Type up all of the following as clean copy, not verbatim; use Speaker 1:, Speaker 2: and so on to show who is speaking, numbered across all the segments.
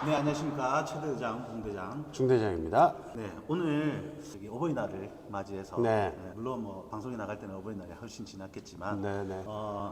Speaker 1: 네, 안녕하십니까. 최 대장, 봉 대장.
Speaker 2: 중대장입니다.
Speaker 1: 네, 오늘 여기 어버이날을 맞이해서
Speaker 2: 네.
Speaker 1: 물론 뭐 방송에 나갈 때는 어버이날이 훨씬 지났겠지만
Speaker 2: 네네.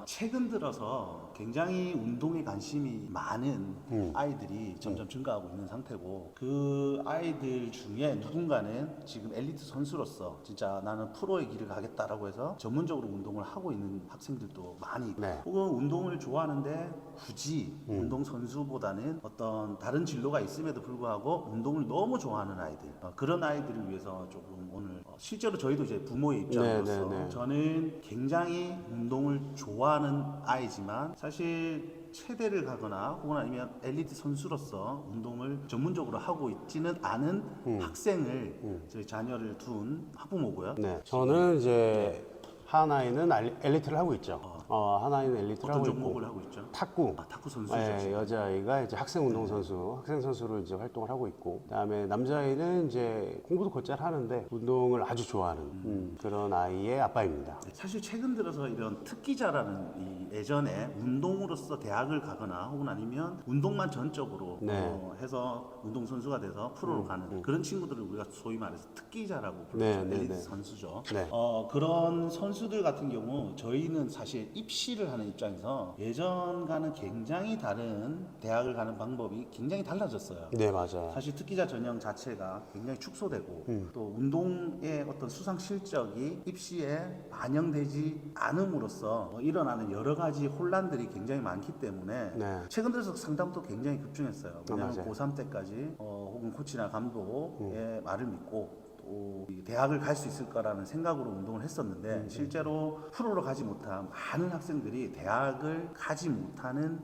Speaker 1: 최근 들어서 굉장히 운동에 관심이 많은 아이들이 점점 증가하고 있는 상태고 그 아이들 중에 누군가는 지금 엘리트 선수로서 진짜 나는 프로의 길을 가겠다라고 해서 전문적으로 운동을 하고 있는 학생들도 많이 있고
Speaker 2: 네.
Speaker 1: 혹은 운동을 좋아하는데 굳이 운동 선수보다는 어떤 다른 진로가 있음에도 불구하고 운동을 너무 좋아하는 아이들 그런 아이들을 위해서 조금 오늘 실제로 저희도 이제 부모의 입장으로서
Speaker 2: 네.
Speaker 1: 저는 굉장히 운동을 좋아하는 아이지만 사실 체대를 가거나 혹은 아니면 엘리트 선수로서 운동을 전문적으로 하고 있지는 않은 학생을 저희 자녀를 둔 학부모고요.
Speaker 2: 네. 저는 이제 한 아이는 엘리트를 하고 있죠. 한 아이는 엘리트를
Speaker 1: 어떤
Speaker 2: 하고
Speaker 1: 종목을
Speaker 2: 있고
Speaker 1: 하고 있죠?
Speaker 2: 탁구.
Speaker 1: 탁구 선수죠.
Speaker 2: 네, 여자아이가 이제 학생 운동 선수, 학생 선수로 이제 활동을 하고 있고, 그다음에 남자아이는 이제 공부도 곧잘 하는데 운동을 아주 좋아하는 그런 아이의 아빠입니다.
Speaker 1: 사실 최근 들어서 이런 특기자라는 이 예전에 운동으로서 대학을 가거나 혹은 아니면 운동만 전적으로
Speaker 2: 네.
Speaker 1: 해서 운동선수가 돼서 프로로 가는 그런 친구들을 우리가 소위 말해서 특기자라고 부르죠.
Speaker 2: 네,
Speaker 1: 엘리트
Speaker 2: 네.
Speaker 1: 선수죠.
Speaker 2: 네.
Speaker 1: 그런 선수들 같은 경우 저희는 사실 입시를 하는 입장에서 예전과는 굉장히 다른 대학을 가는 방법이 굉장히 달라졌어요.
Speaker 2: 네, 맞아요.
Speaker 1: 사실 특기자 전형 자체가 굉장히 축소되고 또 운동의 어떤 수상 실적이 입시에 반영되지 않음으로써 일어나는 여러 가지 혼란들이 굉장히 많기 때문에
Speaker 2: 네.
Speaker 1: 최근 들어서 상담도 굉장히 급증했어요. 왜냐하면
Speaker 2: 맞아요.
Speaker 1: 고3 때까지 혹은 코치나 감독의 말을 믿고 또 대학을 갈 수 있을 거라는 생각으로 운동을 했었는데 실제로 프로로 가지 못한 많은 학생들이 대학을 가지 못하는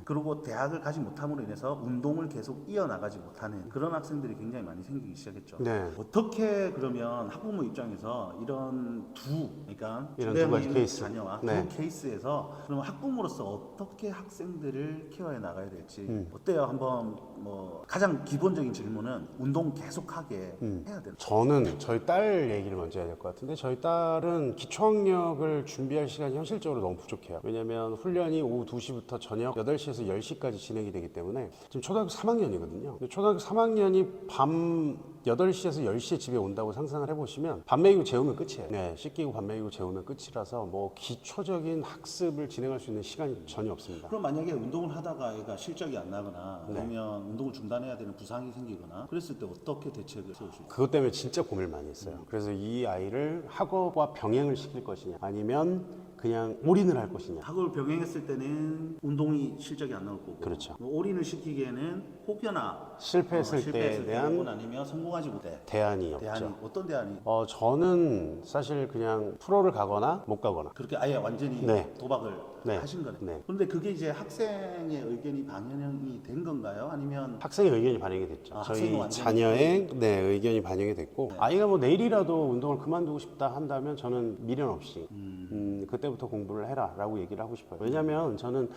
Speaker 1: 그리고 대학을 가지 못함으로 인해서 운동을 계속 이어나가지 못하는 그런 학생들이 굉장히 많이 생기기 시작했죠.
Speaker 2: 네.
Speaker 1: 어떻게 그러면 학부모 입장에서 그러니까
Speaker 2: 이런
Speaker 1: 주
Speaker 2: 두 가지
Speaker 1: 대장님
Speaker 2: 케이스.
Speaker 1: 자녀와
Speaker 2: 네.
Speaker 1: 두 케이스에서 그러면 학부모로서 어떻게 학생들을 케어해 나가야 될지 어때요? 한번 뭐 가장 기본적인 질문은 운동 계속하게 해야 되나?
Speaker 2: 저는 저희 딸 얘기를 먼저 해야 될 것 같은데 저희 딸은 기초학력을 준비할 시간이 현실적으로 너무 부족해요. 왜냐면 훈련이 오후 2시부터 저녁 8시에서 10시까지 진행이 되기 때문에 지금 초등학교 3학년이거든요. 근데 초등학교 3학년이 밤 8시에서 10시에 집에 온다고 상상을 해보시면 밥 먹이고 재우면 끝이에요. 네, 씻기고 밥 먹이고 재우면 끝이라서 뭐 기초적인 학습을 진행할 수 있는 시간이 전혀 없습니다.
Speaker 1: 그럼 만약에 운동을 하다가 얘가 실적이 안 나거나 아니면 운동을 중단해야 되는 부상이 생기거나 그랬을 때 어떻게 대책을 세우실까요?
Speaker 2: 그것 때문에 진짜 고민을 많이 했어요. 그래서 이 아이를 학업과 병행을 시킬 것이냐 아니면 그냥 올인을 할 것이냐.
Speaker 1: 학업을 병행했을 때는 운동이 실적이 안 나올 거고
Speaker 2: 그렇죠.
Speaker 1: 뭐 올인을 시키기에는 혹여나
Speaker 2: 실패했을 때에 대한
Speaker 1: 혹은 아니면 성공하지 못해
Speaker 2: 대안이
Speaker 1: 대안이
Speaker 2: 없죠.
Speaker 1: 어떤 대안이
Speaker 2: 저는 사실 그냥 프로를 가거나 못 가거나.
Speaker 1: 그렇게 아예 완전히
Speaker 2: 네.
Speaker 1: 도박을
Speaker 2: 네.
Speaker 1: 하신 거네.
Speaker 2: 네.
Speaker 1: 그런데 그게 이제 학생의 의견이 반영이 된 건가요? 아니면
Speaker 2: 학생의 의견이 반영이 됐죠.
Speaker 1: 학생이
Speaker 2: 저희
Speaker 1: 완전히
Speaker 2: 자녀의 의견이 반영이 됐고 아이가 뭐 내일이라도 운동을 그만두고 싶다 한다면 저는 미련 없이 그때부터 공부를 해라 라고 얘기를 하고 싶어요. 왜냐면 저는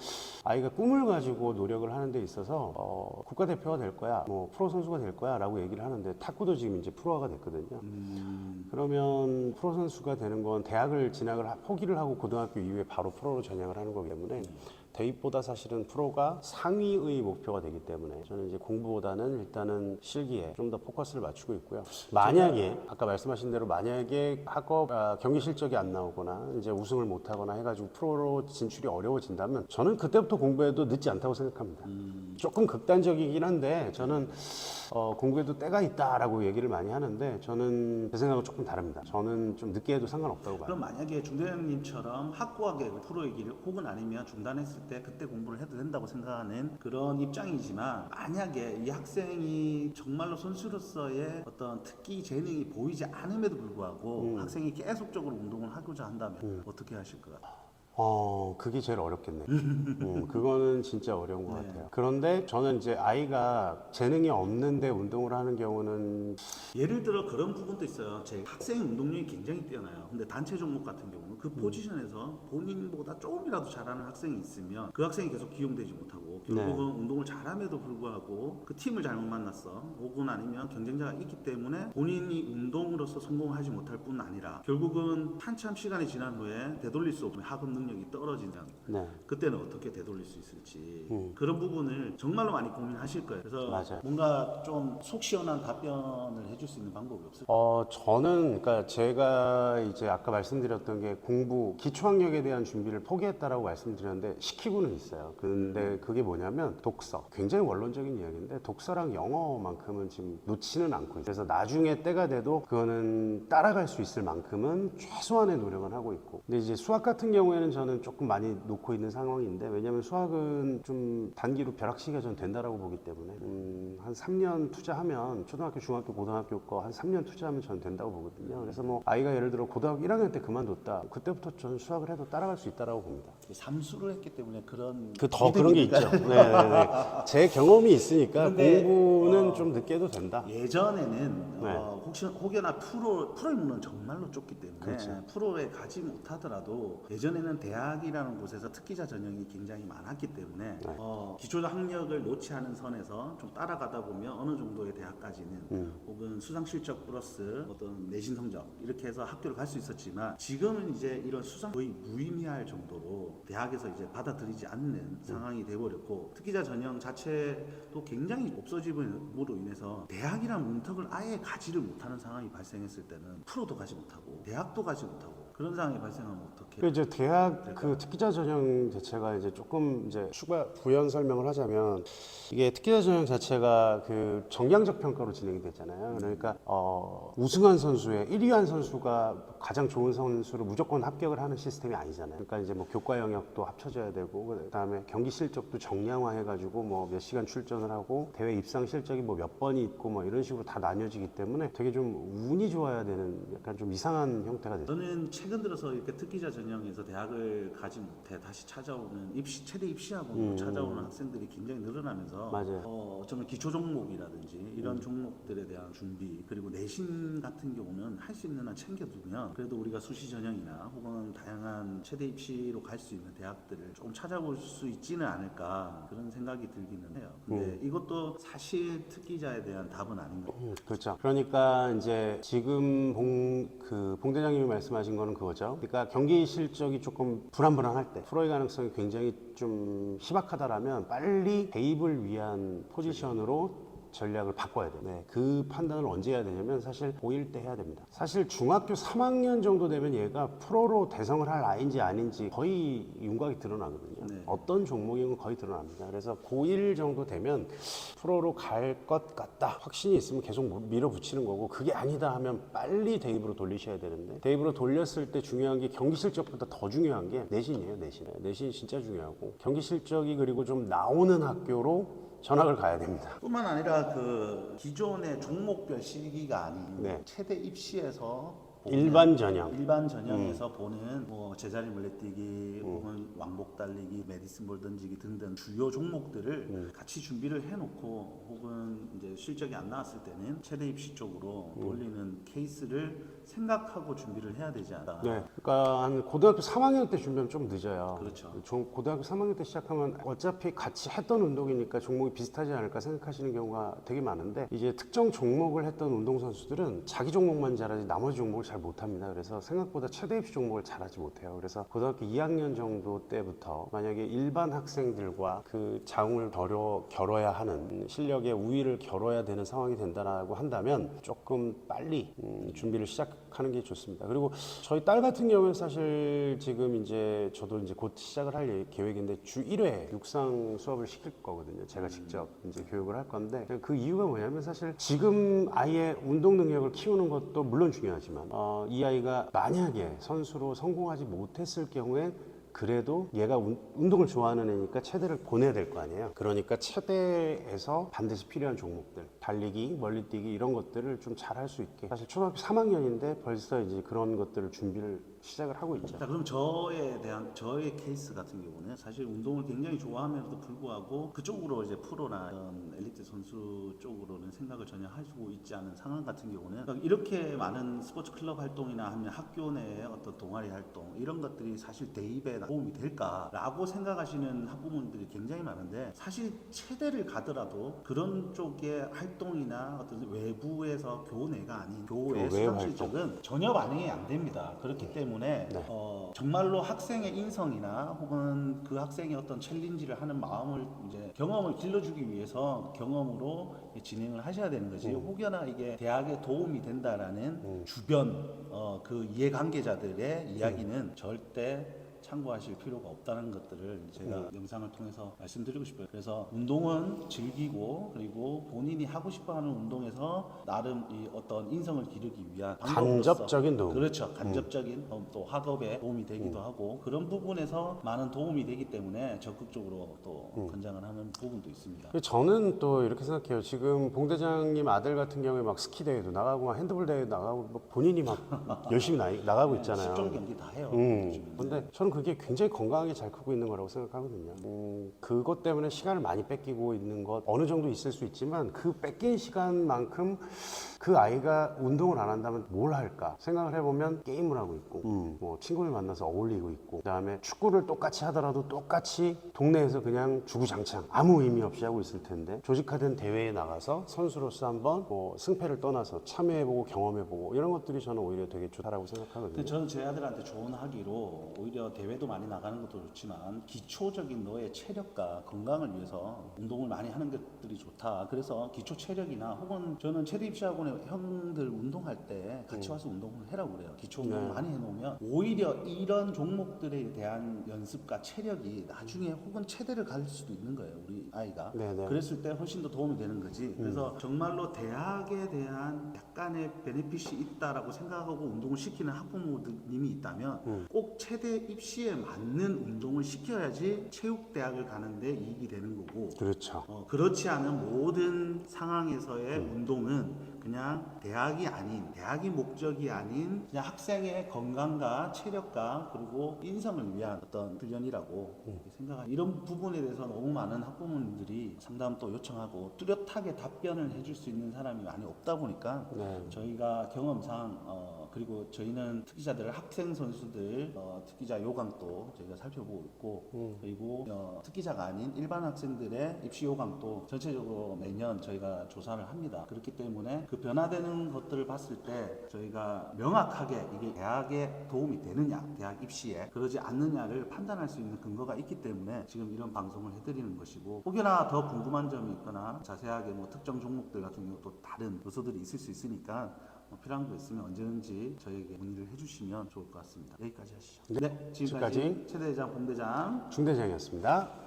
Speaker 2: 아이가 꿈을 가지고 노력을 하는 데 있어서 국가대표가 될 거야 뭐 프로 선수가 될 거야 라고 얘기를 하는데 탁구도 지금 이제 프로화가 됐거든요. 그러면 프로 선수가 되는 건 대학을 포기를 하고 고등학교 이후에 바로 프로로 전향을 하는 거기 때문에 대입보다 사실은 프로가 상위의 목표가 되기 때문에 저는 이제 공부보다는 일단은 실기에 좀 더 포커스를 맞추고 있고요. 만약에 아까 말씀하신 대로 만약에 경기 실적이 안 나오거나 이제 우승을 못 하거나 해가지고 프로로 진출이 어려워진다면 저는 그때부터 공부해도 늦지 않다고 생각합니다. 조금 극단적이긴 한데 저는 공부에도 때가 있다라고 얘기를 많이 하는데 저는 제 생각은 조금 다릅니다. 저는 좀 늦게 해도 상관없다고 봐요.
Speaker 1: 그럼 만약에 중대장님처럼 학구하게 프로의 길을 혹은 아니면 중단했을 때 그때 공부를 해도 된다고 생각하는 그런 입장이지만 만약에 이 학생이 정말로 선수로서의 어떤 특기 재능이 보이지 않음에도 불구하고 학생이 계속적으로 운동을 하고자 한다면 어떻게 하실 것 같아요?
Speaker 2: 그게 제일 어렵겠네요. 그거는 진짜 어려운 것 같아요. 그런데 저는 이제 아이가 재능이 없는데 운동을 하는 경우는
Speaker 1: 예를 들어 그런 부분도 있어요. 제 학생 운동력이 굉장히 뛰어나요. 근데 단체 종목 같은 경우는 그 포지션에서 본인보다 조금이라도 잘하는 학생이 있으면 그 학생이 계속 기용되지 못하고 결국은 운동을 잘함에도 불구하고 그 팀을 잘못 만났어. 혹은 아니면 경쟁자가 있기 때문에 본인이 운동으로서 성공하지 못할 뿐 아니라 결국은 한참 시간이 지난 후에 되돌릴 수 없는 학업 능력 학력이 떨어지면
Speaker 2: 네.
Speaker 1: 그때는 어떻게 되돌릴 수 있을지 그런 부분을 정말로 많이 고민하실 거예요. 그래서
Speaker 2: 맞아요.
Speaker 1: 뭔가 좀 속 시원한 답변을 해줄 수 있는 방법이 없을까요?
Speaker 2: 저는 그러니까 제가 이제 아까 말씀드렸던 게 공부 기초학력에 대한 준비를 포기했다라고 말씀드렸는데 시키고는 있어요. 근데 그게 뭐냐면 독서. 굉장히 원론적인 이야기인데 독서랑 영어만큼은 지금 놓지는 않고 있어요. 그래서 나중에 때가 돼도 그거는 따라갈 수 있을 만큼은 최소한의 노력은 하고 있고. 근데 이제 수학 같은 경우에는 저는 조금 많이 놓고 있는 상황인데 왜냐면 수학은 좀 단기로 벼락치기가 전 된다라고 보기 때문에 한 3년 투자하면 초등학교, 중학교, 고등학교 거 한 3년 투자하면 저는 된다고 보거든요. 그래서 뭐 아이가 예를 들어 고등학교 1학년 때 그만뒀다. 그때부터 저는 수학을 해도 따라갈 수 있다라고 봅니다.
Speaker 1: 삼수를 했기 때문에 그런
Speaker 2: 더 그런 게 있죠. 네네네. 제 경험이 있으니까
Speaker 1: 근데,
Speaker 2: 공부는 좀 늦게 해도 된다.
Speaker 1: 예전에는
Speaker 2: 네.
Speaker 1: 혹여나 프로의 문은 정말로 좁기 때문에
Speaker 2: 그렇죠.
Speaker 1: 프로에 가지 못하더라도 예전에는 대학이라는 곳에서 특기자 전형이 굉장히 많았기 때문에
Speaker 2: 네.
Speaker 1: 기초 학력을 놓지 않은 선에서 좀 따라가다 보면 어느 정도의 대학까지는 혹은 수상 실적 플러스 어떤 내신 성적 이렇게 해서 학교를 갈 수 있었지만 지금은 이제 이런 수상 거의 무의미할 정도로 대학에서 이제 받아들이지 않는 상황이 돼버렸고 특기자 전형 자체도 굉장히 없어짐으로 인해서 대학이란 문턱을 아예 가지를 못하는 상황이 발생했을 때는 프로도 가지 못하고 대학도 가지 못하고 그런 상황이 발생하면 어떻게?
Speaker 2: 그 이제 대학 그 특기자 전형 자체가 이제 조금 이제 추가 부연 설명을 하자면 이게 특기자 전형 자체가 그 정량적 평가로 진행이 됐잖아요. 그러니까 우승한 선수의 1위한 선수가 가장 좋은 선수로 무조건 합격을 하는 시스템이 아니잖아요. 그러니까 이제 뭐 교과 영역도 합쳐져야 되고 그다음에 경기 실적도 정량화해가지고 뭐 몇 시간 출전을 하고 대회 입상 실적이 뭐 몇 번이 있고 뭐 이런 식으로 다 나뉘어지기 때문에 되게 좀 운이 좋아야 되는 약간 좀 이상한 형태가 됐어요.
Speaker 1: 저는 최근 들어서 이렇게 특기자 전형에서 대학을 가지 못해 다시 찾아오는 최대 입시학원으로 찾아오는 학생들이 굉장히 늘어나면서
Speaker 2: 맞아요.
Speaker 1: 어쩌면 기초 종목이라든지 이런 종목들에 대한 준비 그리고 내신 같은 경우는 할 수 있는 한 챙겨두면 그래도 우리가 수시 전형이나 혹은 다양한 최대 입시로 갈 수 있는 대학들을 조금 찾아볼 수 있지는 않을까 그런 생각이 들기는 해요. 근데 이것도 사실 특기자에 대한 답은 아닌 것 같아요.
Speaker 2: 그렇죠. 그러니까 이제 지금 봉 대장님이 말씀하신 거는 그거죠. 그러니까 경기 실적이 조금 불안불안할 때 프로의 가능성이 굉장히 좀 희박하다라면 빨리 대입을 위한 포지션으로 전략을 바꿔야 돼요. 네, 그 판단을 언제 해야 되냐면 사실 고1 때 해야 됩니다. 사실 중학교 3학년 정도 되면 얘가 프로로 대성을 할 아이인지 아닌지 거의 윤곽이 드러나거든요.
Speaker 1: 네.
Speaker 2: 어떤 종목이면 거의 드러납니다. 그래서 고1 정도 되면 프로로 갈 것 같다. 확신이 있으면 계속 밀어붙이는 거고 그게 아니다 하면 빨리 대입으로 돌리셔야 되는데 대입으로 돌렸을 때 중요한 게 경기 실적보다 더 중요한 게 내신이에요. 내신이 진짜 중요하고 경기 실적이 그리고 좀 나오는 학교로 전학을 가야 됩니다.
Speaker 1: 뿐만 아니라 그 기존의 종목별 실기가 아닌
Speaker 2: 네.
Speaker 1: 최대 입시에서 보는
Speaker 2: 일반 전형.
Speaker 1: 일반 전형에서 보는 뭐 제자리 물레뛰기 혹은 왕복 달리기, 메디슨 볼 던지기 등등 주요 종목들을 같이 준비를 해놓고 혹은 이제 실적이 안 나왔을 때는 최대 입시 쪽으로 돌리는 케이스를 생각하고 준비를 해야 되지 않나.
Speaker 2: 네, 그러니까 한 고등학교 3학년 때 준비하면 좀 늦어요.
Speaker 1: 그렇죠.
Speaker 2: 고등학교 3학년 때 시작하면 어차피 같이 했던 운동이니까 종목이 비슷하지 않을까 생각하시는 경우가 되게 많은데 이제 특정 종목을 했던 운동 선수들은 자기 종목만 잘하지 나머지 종목을 잘 못합니다. 그래서 생각보다 최대 입시 종목을 잘하지 못해요. 그래서 고등학교 2학년 정도 때부터 만약에 일반 학생들과 그 장을 겨뤄야 하는 실력의 우위를 겨뤄야 되는 상황이 된다라고 한다면 조금 빨리 준비를 시작하는 게 좋습니다. 그리고 저희 딸 같은 경우는 사실 지금 이제 저도 이제 곧 시작을 할 계획인데 주 1회 육상 수업을 시킬 거거든요. 제가 직접 이제 교육을 할 건데 그 이유가 뭐냐면 사실 지금 아이의 운동 능력을 키우는 것도 물론 중요하지만 이 아이가 만약에 선수로 성공하지 못했을 경우에 그래도 얘가 운동을 좋아하는 애니까 체대를 보내야 될 거 아니에요. 그러니까 체대에서 반드시 필요한 종목들, 달리기, 멀리뛰기 이런 것들을 좀 잘 할 수 있게. 사실 초등학교 3학년인데 벌써 이제 그런 것들을 준비를 시작을 하고 있죠.
Speaker 1: 자, 그럼 저의 케이스 같은 경우는 사실 운동을 굉장히 좋아하면서도 불구하고 그쪽으로 이제 프로나 이런 엘리트 선수 쪽으로는 생각을 전혀 하고 있지 않은 상황 같은 경우는 그러니까 이렇게 많은 스포츠 클럽 활동이나 하면 학교 내의 어떤 동아리 활동 이런 것들이 사실 대입에 도움이 될까라고 생각하시는 학부모님들이 굉장히 많은데 사실 체대를 가더라도 그런 쪽의 활동이나 어떤 외부에서 교내가 아닌 교외 수상 실적은 전혀 반영이 안 됩니다. 그렇기 때문에 때문에
Speaker 2: 네.
Speaker 1: 정말로 학생의 인성이나 혹은 그 학생의 어떤 챌린지를 하는 마음을 이제 경험을 길러주기 위해서 경험으로 진행을 하셔야 되는 거지. 혹여나 이게 대학에 도움이 된다라는 주변 그 이해관계자들의 이야기는 절대 참고하실 필요가 없다는 것들을 제가 영상을 통해서 말씀드리고 싶어요. 그래서 운동은 즐기고 그리고 본인이 하고 싶어하는 운동에서 나름 이 어떤 인성을 기르기 위한 방법으로서
Speaker 2: 간접적인 도움.
Speaker 1: 그렇죠. 간접적인 또 학업에 도움이 되기도 하고 그런 부분에서 많은 도움이 되기 때문에 적극적으로 또 권장을 하는 부분도 있습니다.
Speaker 2: 저는 또 이렇게 생각해요. 지금 봉대장님 아들 같은 경우에 막 스키 대회도 나가고 막 핸드볼 대회 나가고 막 본인이 막 열심히 나가고 있잖아요.
Speaker 1: 10종 경기 다 해요.
Speaker 2: 근데 저는 그게 굉장히 건강하게 잘 크고 있는 거라고 생각하거든요. 그것 때문에 시간을 많이 뺏기고 있는 것 어느 정도 있을 수 있지만 그 뺏긴 시간만큼 그 아이가 운동을 안 한다면 뭘 할까 생각을 해보면 게임을 하고 있고 뭐 친구를 만나서 어울리고 있고 그다음에 축구를 똑같이 하더라도 똑같이 동네에서 그냥 주구장창 아무 의미 없이 하고 있을 텐데 조직화된 대회에 나가서 선수로서 한번 뭐 승패를 떠나서 참여해보고 경험해보고 이런 것들이 저는 오히려 되게 좋다라고 생각하거든요.
Speaker 1: 근데 저는 제 아들한테 조언하기로 오히려 대회도 많이 나가는 것도 좋지만 기초적인 너의 체력과 건강을 위해서 운동을 많이 하는 것들이 좋다. 그래서 기초 체력이나 혹은 저는 체대 입시학원에 형들 운동할 때 같이 와서 운동을 해라고 그래요. 기초 운동 많이 해놓으면 오히려 이런 종목들에 대한 연습과 체력이 나중에 혹은 체대를 갈 수도 있는 거예요. 우리 아이가.
Speaker 2: 네네.
Speaker 1: 그랬을 때 훨씬 더 도움이 되는 거지. 그래서 정말로 대학에 대한 약간의 베네핏이 있다라고 생각하고 운동을 시키는 학부모님이 있다면 꼭 체대 입시에 맞는 운동을 시켜야지 체육대학을 가는데 이익이 되는 거고
Speaker 2: 그렇죠.
Speaker 1: 그렇지 않은 모든 상황에서의 운동은 그냥 대학이 목적이 아닌 그냥 학생의 건강과 체력과 그리고 인성을 위한 어떤 훈련이라고 생각합니다. 이런 부분에 대해서 너무 많은 학부모님들이 상담 또 요청하고 뚜렷하게 답변을 해줄 수 있는 사람이 많이 없다 보니까 저희가 경험상 그리고 저희는 특기자들 학생 선수들 특기자 요강도 저희가 살펴보고 있고 그리고 특기자가 아닌 일반 학생들의 입시 요강도 전체적으로 매년 저희가 조사를 합니다. 그렇기 때문에 그 변화되는 것들을 봤을 때 저희가 명확하게 이게 대학에 도움이 되느냐 대학 입시에 그러지 않느냐를 판단할 수 있는 근거가 있기 때문에 지금 이런 방송을 해드리는 것이고 혹여나 더 궁금한 점이 있거나 자세하게 뭐 특정 종목들 같은 경우 또 다른 요소들이 있을 수 있으니까 필요한 거 있으면 언제든지 저에게 문의를 해주시면 좋을 것 같습니다. 여기까지 하시죠. 네, 지금까지 최대장, 봉대장
Speaker 2: 중대장이었습니다.